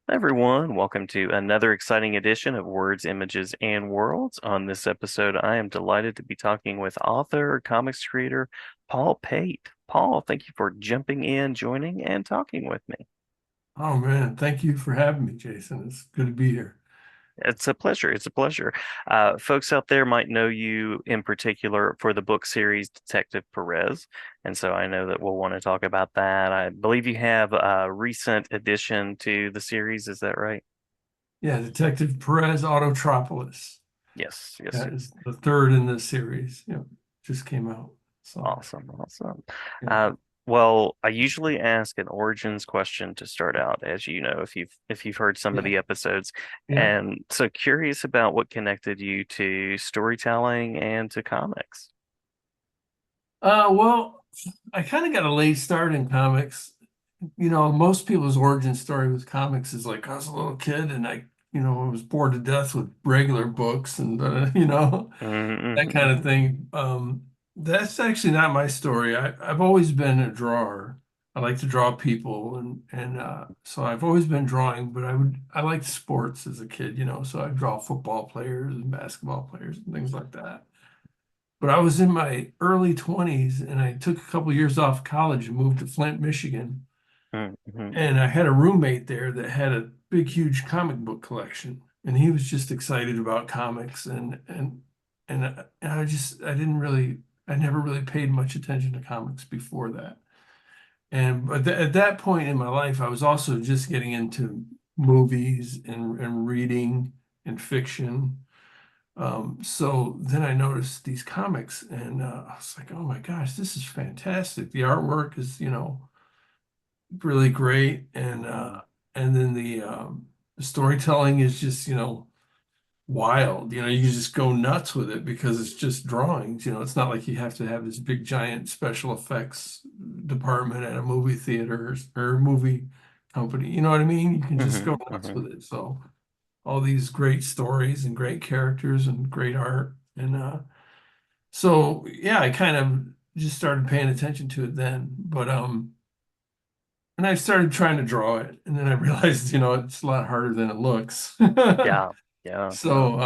Everyone, welcome to another exciting edition of Words, Images, and Worlds. On this episode, I am delighted to be talking with author, comics creator, Paul Pate. Paul, thank you for jumping in, joining, and talking with me. Oh man, thank you for having me, Jason. It's good to be here. It's a pleasure. It's a pleasure. Folks out there might know you in particular for the book series Detective Perez. And so I know that we'll want to talk about that. I believe you have a recent addition to the series. Is that right? Yeah, Detective Perez Autotropolis. Yes, yes, That yes. is the third in this series. Just came out. So Awesome, awesome. yeah, Uh, well, I usually ask an origins question to start out, as you know, if you've heard some of yeah, the episodes, yeah. and so curious about what connected you to storytelling and to comics. Well, I kind of got a late start in comics. Most people's origin story with comics is like I was a little kid and I was bored to death with regular books and that kind of Mm-hmm, thing. That's actually not my story. I've always been a drawer. I like to draw people and so I've always been drawing, but I liked sports as a kid, so I draw football players and basketball players and things like that. But I was in my early 20s and I took a couple years off college and moved to Flint, Michigan. mm-hmm, And I had a roommate there that had a big, huge comic book collection, and he was just excited about comics, and I didn't really, I never really paid much attention to comics before that. And but th at that point in my life, I was also just getting into movies and reading and fiction. So then I noticed these comics, and I was like, oh my gosh, this is fantastic. The artwork is, really great, and then the storytelling is just wild. You can just go nuts with it because it's just drawings. It's not like you have to have this big giant special effects department at a movie theater or movie company. You know what I mean? You can just go mm-hmm, nuts mm-hmm. with it. So all these great stories and great characters and great art, and so yeah, I kind of just started paying attention to it then. But and I started trying to draw it, and then I realized, it's a lot harder than it looks. Yeah, yeah, yeah. So,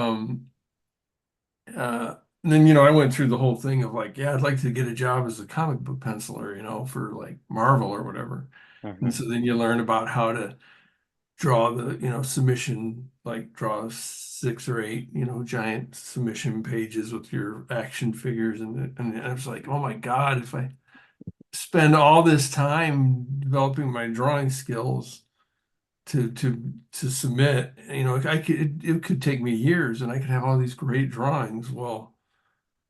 and then, I went through the whole thing of like, yeah, I'd like to get a job as a comic book penciler, for like Marvel or whatever. And Mm-hmm, so then you learn about how to draw the, submission, like draw 6 or 8, giant submission pages with your action figures. And I was like, oh my God, if I spend all this time developing my drawing skills to submit, it could take me years and I could have all these great drawings. Well,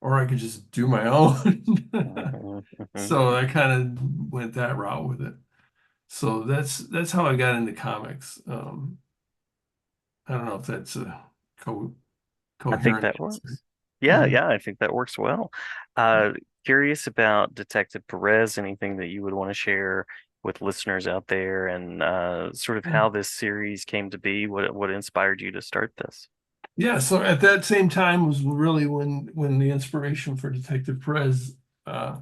or I could just do my own. mm-hmm, mm-hmm. So I kind of went that route with it. So that's how I got into comics. I don't know if that's a I think coherent that answer. works. Yeah, Yeah. yeah, I think that works well. Uh, Curious about Detective Perez, anything that you would want to share with listeners out there and sort of how this series came to be, what inspired you to start this? Yeah, so at that same time was really when the inspiration for Detective Perez uh,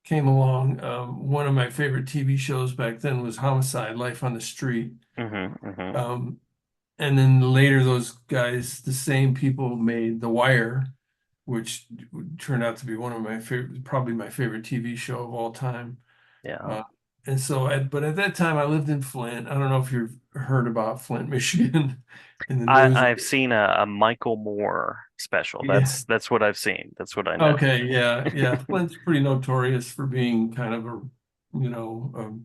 came along. One of my favorite TV shows back then was Homicide: Life on the Street. Mm-hmm, mm-hmm. Um, and then later, those guys, the same people, made The Wire, which turned out to be one of my favorite, probably my favorite TV show of all time. Yeah. Uh, but at that time, I lived in Flint. I don't know if you've heard about Flint, Michigan, in the news. I've seen a Michael Moore special. Yeah. That's what I've seen. That's what I know. Okay. Yeah. Yeah. Flint's pretty notorious for being kind of a, you know,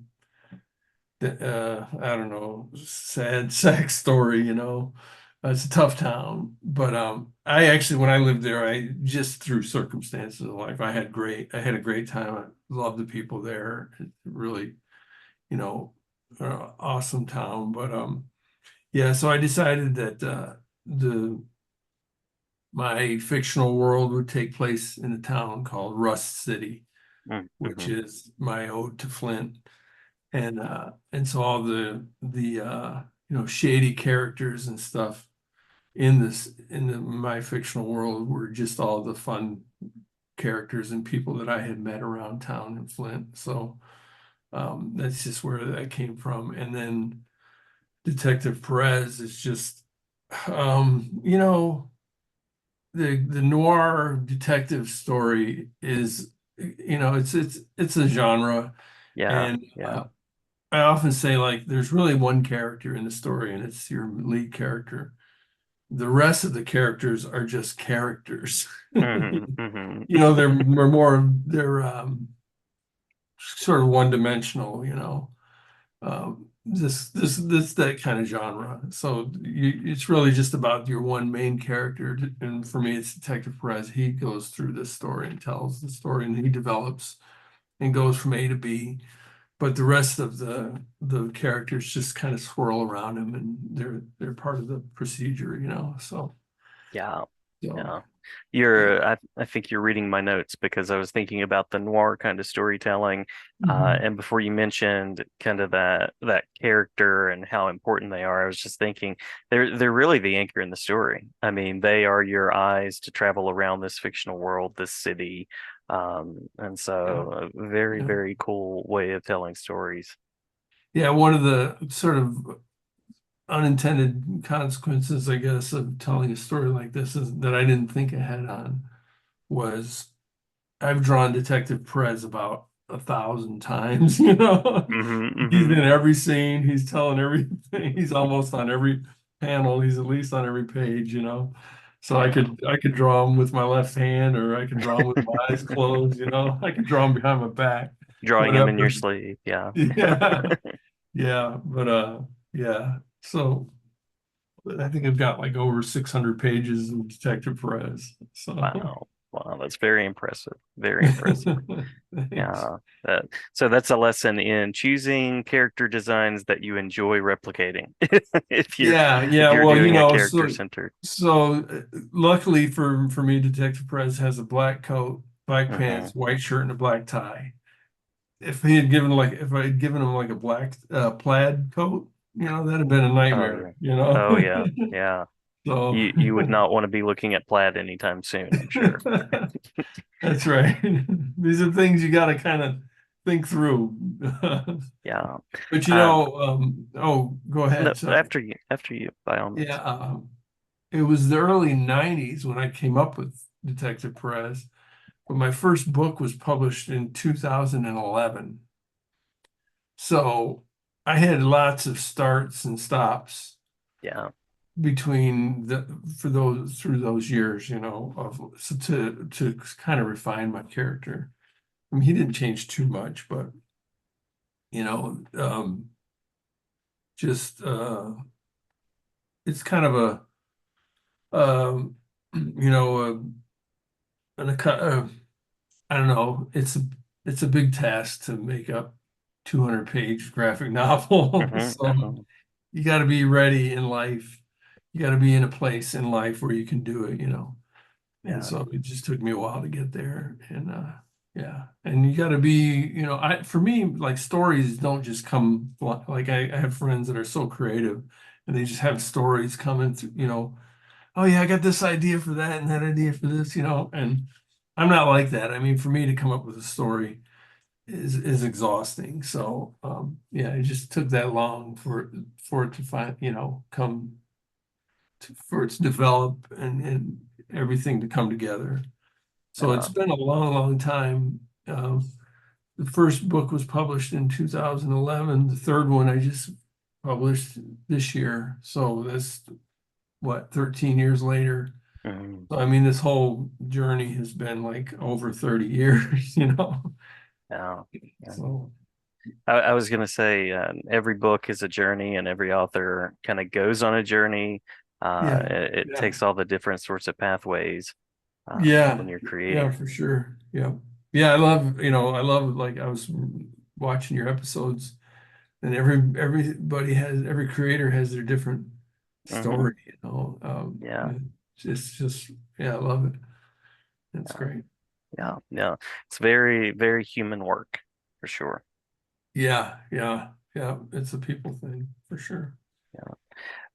I don't know, sad sex story, It's a tough town. But I actually when I lived there, I just through circumstances of life, I had a great time. I loved the people there. It really, you know, awesome town. But yeah, so I decided that the my fictional world would take place in a town called Rust City, which Mm-hmm. is my ode to Flint. And so all the shady characters and stuff in my fictional world were just all the fun characters and people that I had met around town in Flint. So that's just where that came from. And then Detective Perez is just, you know, the noir detective story is, it's a genre, Yeah, and yeah. I often say like there's really one character in the story, and it's your lead character. The rest of the characters are just characters. Hmm, hmm. They're sort of one-dimensional, this that kind of genre. So it's really just about your one main character, and for me, it's Detective Perez. He goes through this story and tells the story, and he develops and goes from A to B. But the rest of the characters just kind of swirl around him, and they're part of the procedure. Yeah, So yeah. yeah. I think you're reading my notes because I was thinking about the noir kind of storytelling. Mhm. And before you mentioned kind of that character and how important they are, I was just thinking they're really the anchor in the story. I mean, they are your eyes to travel around this fictional world, this city. And Yeah. so a very, Yeah. very cool way of telling stories. Yeah, one of the sort of unintended consequences, I guess, of telling a story like this is that I didn't think ahead on was I've drawn Detective Perez about 1,000 times, Hmm, He's in hmm. every scene, he's telling everything, he's almost on every panel, he's at least on every page. So I Yeah. could I could draw him with my left hand, or I could draw him with my eyes closed. I could draw him behind my back, Drawing them in your whatever. sleeve. Yeah. Yeah. Yeah, but yeah. So I think I've got like over 600 pages of Detective Perez. So Wow. Wow, that's very impressive. Very impressive. thanks. Yeah. So that's a lesson in choosing character designs that you enjoy replicating. If you're Yeah, if yeah. you're Well, doing a character so centered. luckily for me, Detective Perez has a black coat, black Hmm. pants, white shirt, and a black tie. If I had given him like a black plaid coat, that'd have been a Oh nightmare, yeah. Oh yeah. Yeah. So You would not want to be looking at plaid anytime soon, I'm sure. that's right. These are things you got to kind of think through. Yeah. But Um, oh, go no, ahead. Sorry. after you, by all Yeah, means. it was the early 90s when I came up with Detective Perez, but my first book was published in 2011. So I had lots of starts and stops Yeah. between the for those through those years, to kind of refine my character. I mean, he didn't change too much, but you know, just it's kind of um, you know, I don't know. It's a big task to make up 200-page graphic novel. Hmm, So hmm. you got to be ready in life. You got to be in a place in life where you can do it. And Yeah. so it just took me a while to get there. And yeah, and you got to be. I for me, like stories don't just come like I have friends that are so creative, and they just have stories coming through. Oh yeah, I got this idea for that and that idea for this. And I'm not like that. I mean, for me to come up with a story is exhausting. So yeah, it just took that long for it to come for it to develop and everything to come together. So Yeah. it's been a long, long time. The first book was published in 2011. The third one I just published this year. So that's what, 13 years later. Hmm. So I mean, this whole journey has been like over 30 years. Yeah. Yeah. So I was going to say every book is a journey, and every author kind of goes on a journey. yeah, It yeah, takes all the different sorts of pathways yeah, when you're yeah, creating. for sure. Yeah. Yeah, I love like I was watching your episodes. And every creator has their different Hmm. story. Yeah, It's just yeah, I love it. It's yeah, great. yeah, yeah. It's very, very human work for sure. Yeah, yeah, yeah. It's a people thing for sure. Yeah.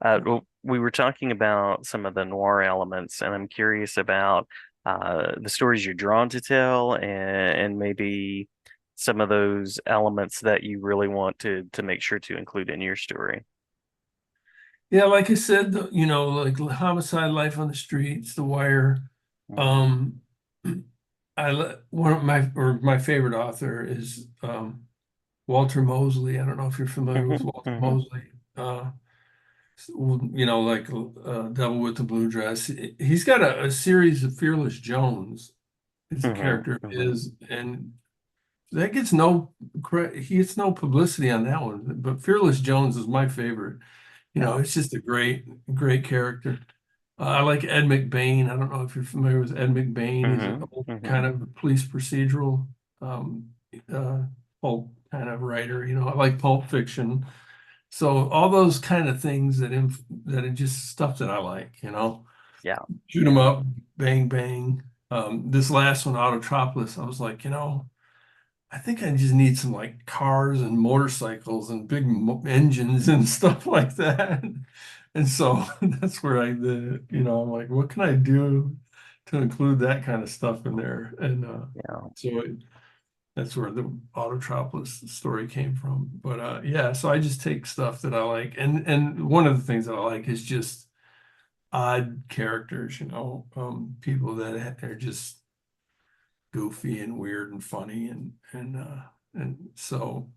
Yeah. Well, we were talking about some of the noir elements, and I'm curious about the stories you're drawn to tell, and maybe some of those elements that you really want to make sure to include in your story. Yeah, like I said, like Homicide, Life on the Streets, The Wire. Hmm. Um, one of my favorite author is Walter Mosley. I don't know if you're familiar with Hmm. Walter Hmm. Mosley. Like Devil with the Blue Dress. He's got a series of Fearless Jones is a Hmm. character of Hmm. his, and that gets he gets no publicity on that one. But Fearless Jones is my favorite. Yeah. It's just a great character. I like Ed McBain. I don't know if you're familiar with Ed McBain. He's a Hmm. kind Hmm. of police procedural um, uh, pulp kind of writer. I like Pulp Fiction. So all those kind of things that are just stuff that I like. Yeah. Shoot 'em Yeah. up, bang bang. This last one, Autotropolis, I was like, I think I just need some like cars and motorcycles and big engines and stuff like that. And so that's where I'm like, what can I do to include that kind of stuff in there? And Yeah. so that's where the Autotropolis story came from. But yeah, so I just take stuff that I like, and one of the things that I like is just odd characters, people that are just goofy and weird and funny and so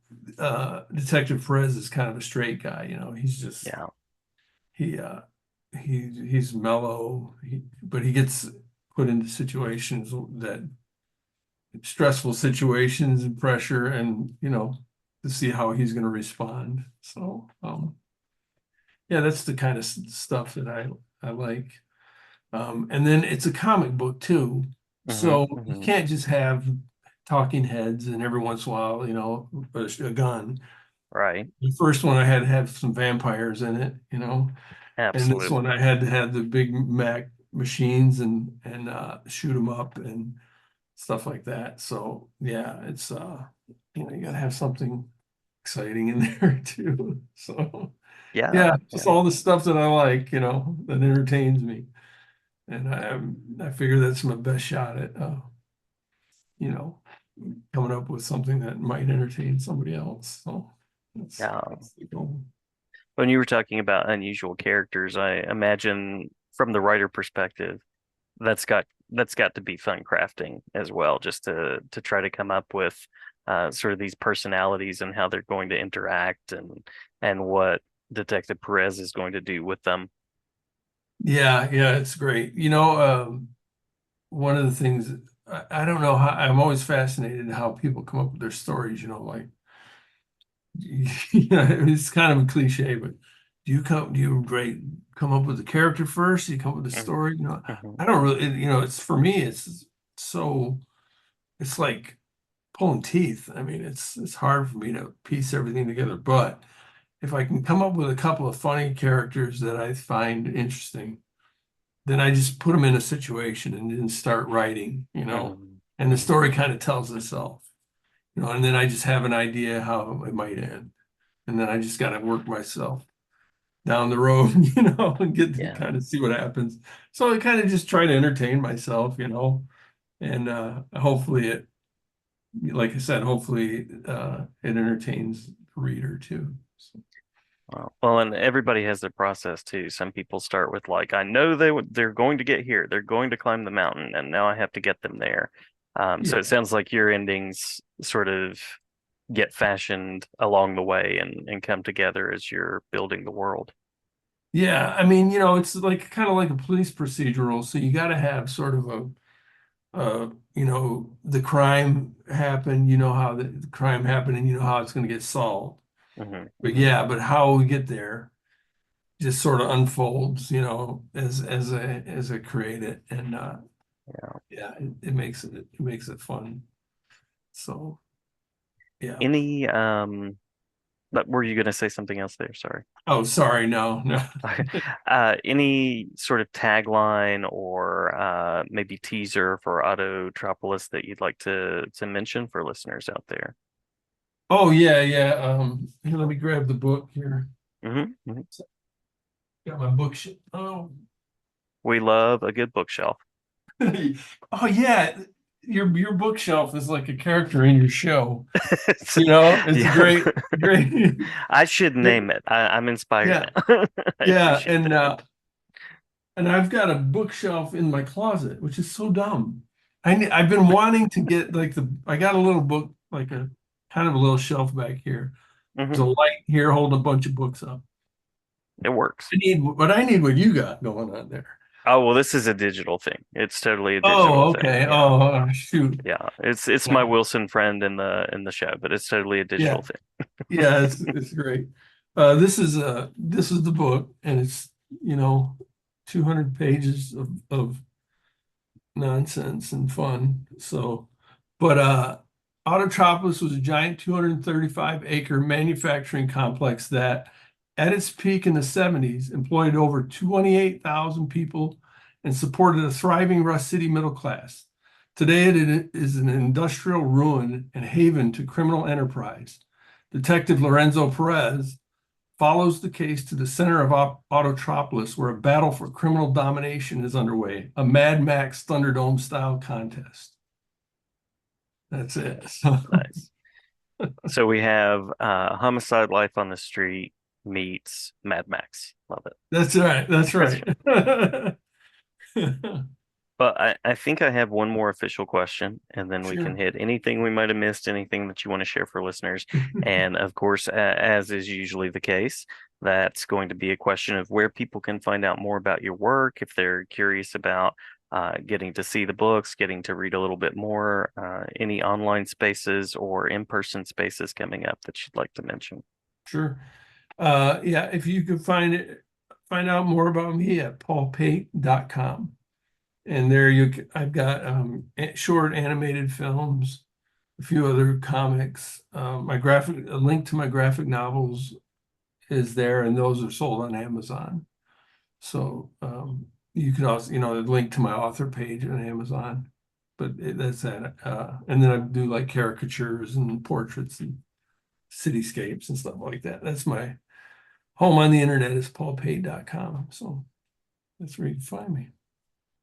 Detective Perez is kind of a straight guy, he's just Yeah. he he's mellow, but he gets put into situations that stressful situations and pressure and to see how he's going to respond. So yeah, that's the kind of stuff that I like. And then it's a comic book too. Hmm. So you Hmm. can't just have talking heads and every once in a while, a gun. Right. The first one I had to have some vampires in it, and this one Absolutely. I had to have the big Mac machines and shoot them up and stuff like that. So yeah, it's you gotta have something exciting in there too. So Yeah. yeah, just Yeah. all the stuff that I like, that entertains me. And I figure that's my best shot at you know, coming up with something that might entertain somebody else. So Yeah. that's the goal. When you were talking about unusual characters, I imagine from the writer perspective, that's got to be fun crafting as well, just to try to come up with sort of these personalities and how they're going to interact and what Detective Perez is going to do with them. Yeah, yeah, it's great. One of the things I don't know how I'm always fascinated how people come up with their stories, like it's kind of a cliche, but do you great come up with the character first? Do you come up with the Hmm. story? Hmm. I don't really, it's for me, so it's like pulling teeth. I mean, it's hard for me to piece everything together, but if I can come up with a couple of funny characters that I find interesting, then I just put them in a situation and then start writing, Hmm. and the story kind of tells itself, and then I just have an idea how it might end. And then I just got to work myself down the road, and get to Yeah. kind of see what happens. So I kind of just try to entertain myself, and hopefully like I said, hopefully it entertains the reader too. So, Well, and everybody has their process too. Some people start with like, I know they're going to get here. They're going to climb the mountain, and now I have to get them there. So it yeah. sounds like your endings sort of get fashioned along the way and come together as you're building the world. Yeah, I mean, it's like kind of like a police procedural, so you got to have sort of the crime happened, how the crime happened, and you know how it's going to get solved. Hmm. But Hmm. yeah, but how we get there just sort of unfolds, as I create it, and Yeah. yeah, it makes it fun. So yeah. Any but were you going to say something else there? Sorry. Oh, sorry, no, no. Any sort of tagline or maybe teaser for Autotropolis that you'd like to mention for listeners out there? Oh yeah, yeah. Here, let me grab the book here. Hmm. Hmm. Got my bookshelf. Oh, We love a good bookshelf. oh yeah. your bookshelf is like a character in your show. It's- You know, it's a yeah, great, I should great. name it. I'm inspired Yeah, now. I yeah, appreciate that. and I've got a bookshelf in my closet, which is so dumb. I've been wanting to get like I got a little book, like a kind of a little shelf back here. Hmm. There's a light here holding a bunch of books up. It works. I need what you got going on there. Oh, well, this is a digital thing. It's totally a digital Oh, thing. okay. Yeah. Oh, shoot. Yeah. It's my Yeah, Wilson friend in the show, but it's totally a digital yeah, thing. yeah. It's great. This is the book, and it's, you know, 200 pages of nonsense and fun. So, but Autotropolis was a giant 235-acre manufacturing complex that, at its peak in the 70s, employed over 28,000 people and supported a thriving Rust City middle class. Today, it is an industrial ruin and haven to criminal enterprise. Detective Lorenzo Perez follows the case to the center of Autotropolis, where a battle for criminal domination is underway, a Mad Max Thunderdome style contest. That's it. So, Nice. So we have Homicide Life on the Street meets Mad Max. Love it. that's right. That's That's right. But I think I have one more official question, and then we can Sure. hit anything we might have missed, anything that you want to share for listeners. And of course, as is usually the case, that's going to be a question of where people can find out more about your work if they're curious about getting to see the books, getting to read a little bit more, any online spaces or in-person spaces coming up that you'd like to mention. Sure. Yeah, if you could find out more about me at paulpate.com. And there I've got short animated films, a few other comics. A link to my graphic novels is there, and those are sold on Amazon. So you could also, link to my author page on Amazon. But that's that. And then I do like caricatures and portraits and cityscapes and stuff like that. That's my home on the internet is paulpate.com. So that's where you can find me.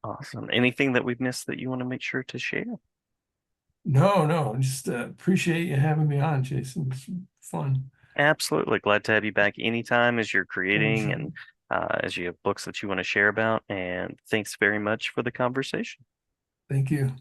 Awesome. Anything that we've missed that you want to make sure to share? No, no, just appreciate you having me on, Jason. It's fun. Absolutely. Glad to have you back anytime as you're Oh, creating sure. and as you have books that you want to share about. And thanks very much for the conversation. Thank you.